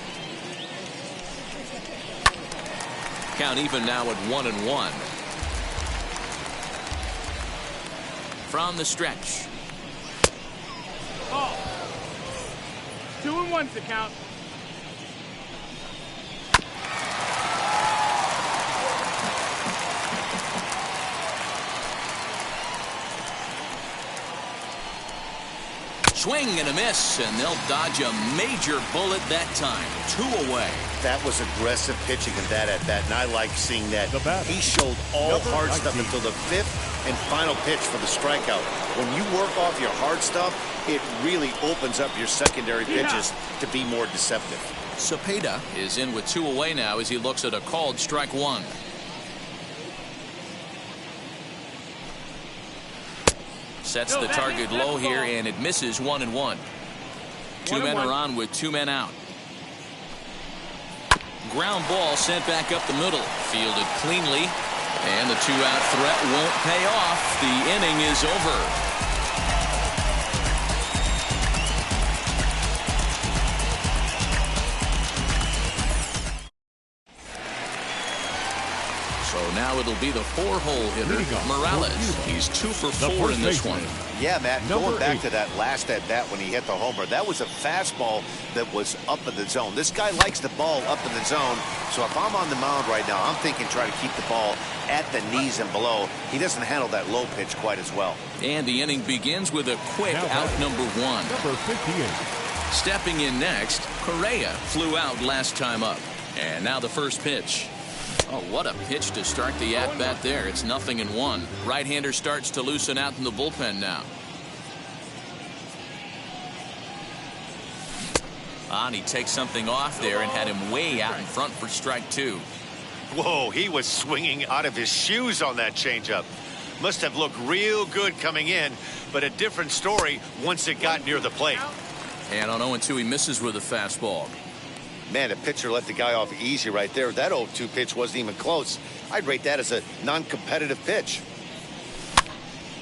Count even now at 1-1. From the stretch. 2-1's the count. swing and a miss, and they'll dodge a major bullet that time. 2 away. That was aggressive pitching in that at bat, and I like seeing that. He showed all hard stuff until the 5th and final pitch for the strikeout. When you work off your hard stuff, it really opens up your secondary pitches to be more deceptive. Cepeda is in with 2 away now as he looks at a called strike 1. Sets the target low here, and it misses 1-1. 2 men are on with 2 men out. Ground ball sent back up the middle. Fielded cleanly, and the 2-out threat won't pay off. The inning is over. So now it'll be the 4-hole hitter, Morales. He's 2 for 4 in this one. Yeah, Matt, going back to that last at-bat when he hit the homer, that was a fastball that was up in the zone. This guy likes the ball up in the zone, so if I'm on the mound right now, I'm thinking try to keep the ball at the knees and below. He doesn't handle that low pitch quite as well. And the inning begins with a quick out number 1. Number 58. Stepping in next, Correa flew out last time up. And now the first pitch. Oh, what a pitch to start the at-bat there. It's 0-1. Right-hander starts to loosen out in the bullpen now. And he takes something off there and had him way out in front for strike 2. Whoa, he was swinging out of his shoes on that changeup. Must have looked real good coming in, but a different story once it got near the plate. And on 0-2, he misses with a fastball. Man, the pitcher let the guy off easy right there. That 0-2 pitch wasn't even close. I'd rate that as a non-competitive pitch.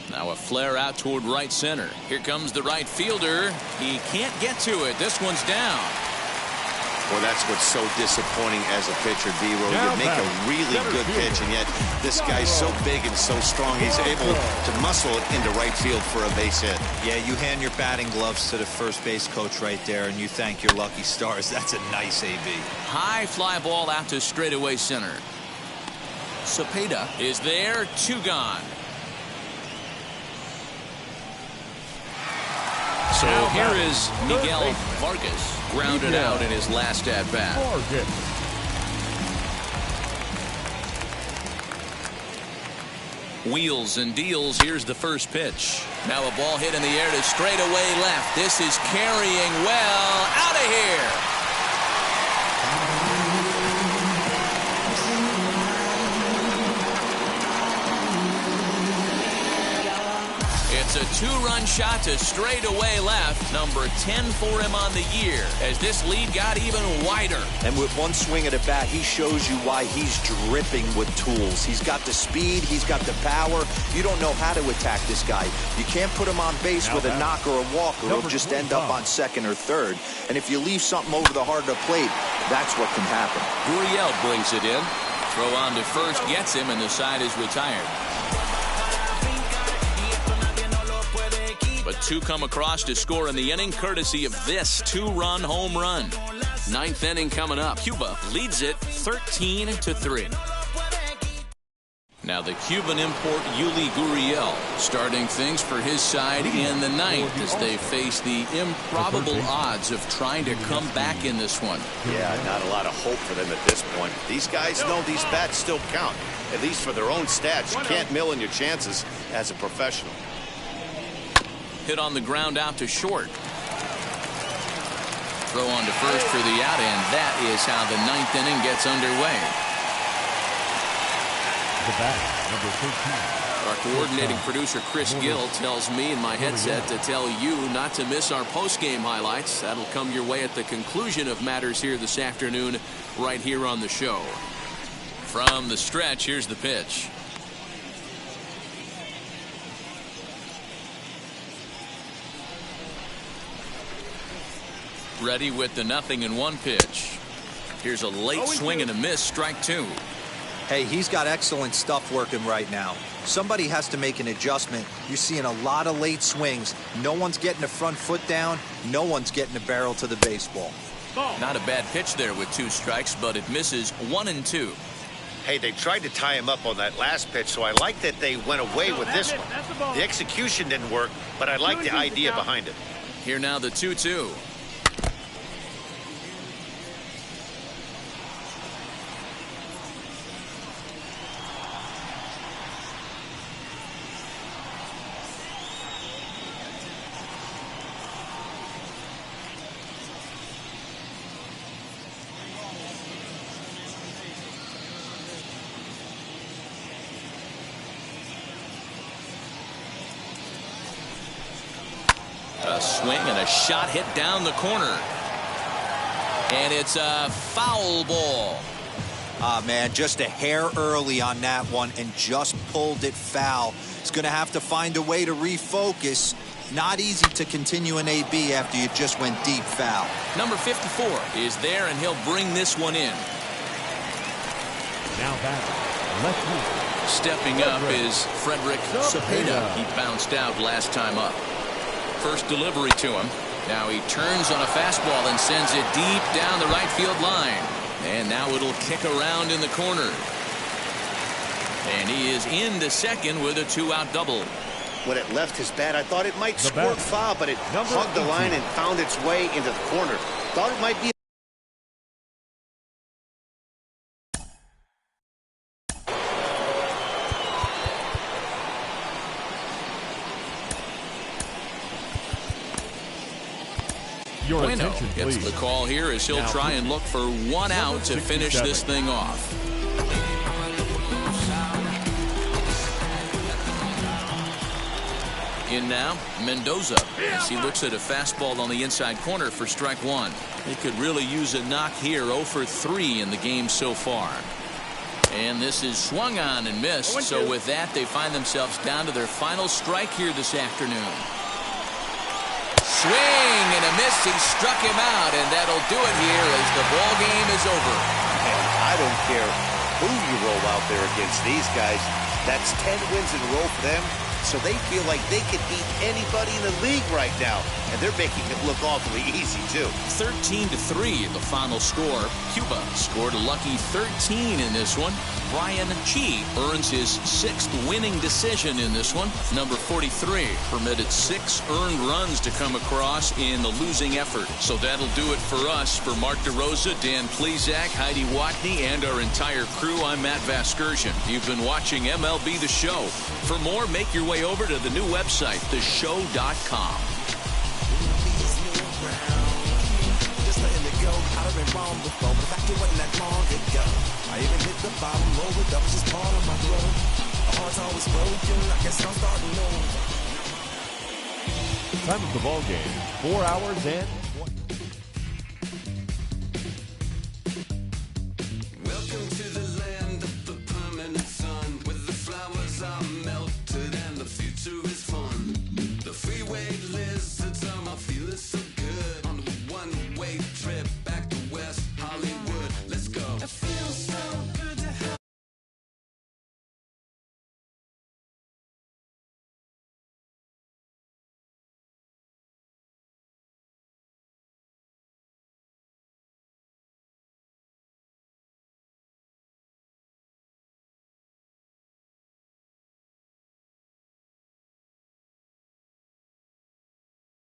Now a flare out toward right center. Here comes the right fielder. He can't get to it. This one's down. Well, that's what's so disappointing as a pitcher, D-Roll. You make a really good pitch, and yet this guy's so big and so strong, he's able to muscle it into right field for a base hit. Yeah, you hand your batting gloves to the first base coach right there, and you thank your lucky stars. That's a nice AB. High fly ball out to straightaway center. Cepeda is there. 2 gone. So here is Miguel Vargas, grounded out in his last at-bat. Wheels and deals. Here's the first pitch. Now a ball hit in the air to straightaway left. This is carrying well. Out of here. It's a 2-run shot to straightaway left. Number 10 for him on the year as this lead got even wider. And with one swing at a bat, he shows you why he's dripping with tools. He's got the speed. He's got the power. You don't know how to attack this guy. You can't put him on base with a knock or a walk, or he'll just end up on second or third. And if you leave something over the heart of the plate, that's what can happen. Gurriel brings it in. Throw on to first gets him, and the side is retired. But 2 come across to score in the inning, courtesy of this 2-run home run. 9th inning coming up. Cuba leads it 13-3. Now the Cuban import Yuli Gurriel starting things for his side in the 9th as they face the improbable odds of trying to come back in this one. Yeah, not a lot of hope for them at this point. These guys know these bats still count, at least for their own stats. You can't mill in your chances as a professional. Hit on the ground out to short. Throw on to first for the out, and that is how the 9th inning gets underway. The bat, number 13. Our coordinating producer Chris Gill tells me in my headset to tell you not to miss our post-game highlights. That'll come your way at the conclusion of matters here this afternoon, right here on the show. From the stretch, here's the pitch. Ready with the 0-1 pitch. Here's a late swing and a miss, strike 2. Hey, he's got excellent stuff working right now. Somebody has to make an adjustment. You're seeing a lot of late swings. No one's getting the front foot down. No one's getting the barrel to the baseball. Not a bad pitch there with 2 strikes, but it misses 1-2. Hey, they tried to tie him up on that last pitch, so I like that they went away with this one. The execution didn't work, but I like the idea behind it. Here now the 2-2. A swing and a shot hit down the corner. And it's a foul ball. Man, just a hair early on that one and just pulled it foul. He's going to have to find a way to refocus. Not easy to continue an AB after you just went deep foul. Number 54 is there, and he'll bring this one in. Now back, left field. Stepping up is Frederick Cepeda. He bounced out last time up. First delivery to him. Now he turns on a fastball and sends it deep down the right field line. And now it'll kick around in the corner. And he is into second with a 2-out double. When it left his bat, I thought it might squirt foul, but it hugged the line and found its way into the corner. Thought it might be. Your Bueno attention, gets please. the call here as he'll try and look for one out to finish this thing off. In now, Mendoza, as he looks at a fastball on the inside corner for strike one. He could really use a knock here. 0 for 3 in the game so far. And this is swung on and missed. So with that, they find themselves down to their final strike here this afternoon. Swing and a miss. He struck him out, and that'll do it here as the ball game is over. And I don't care who you roll out there against these guys. That's 10 wins in a row for them. So they feel like they can beat anybody in the league right now. And they're making it look awfully easy, too. 13-3 the final score. Cuba scored a lucky 13 in this one. Brian Chi earns his 6th winning decision in this one. Number 43 permitted 6 earned runs to come across in the losing effort. So that'll do it for us. For Mark DeRosa, Dan Plezak, Heidi Watney, and our entire crew, I'm Matt Vasgersian. You've been watching MLB The Show. For more, make your way over to the new website, theshow.com. I even hit the bottom, roll it up, just part of my growth. My heart's always broken, I guess I'm starting over. Time of the ball game, 4 hours and 20.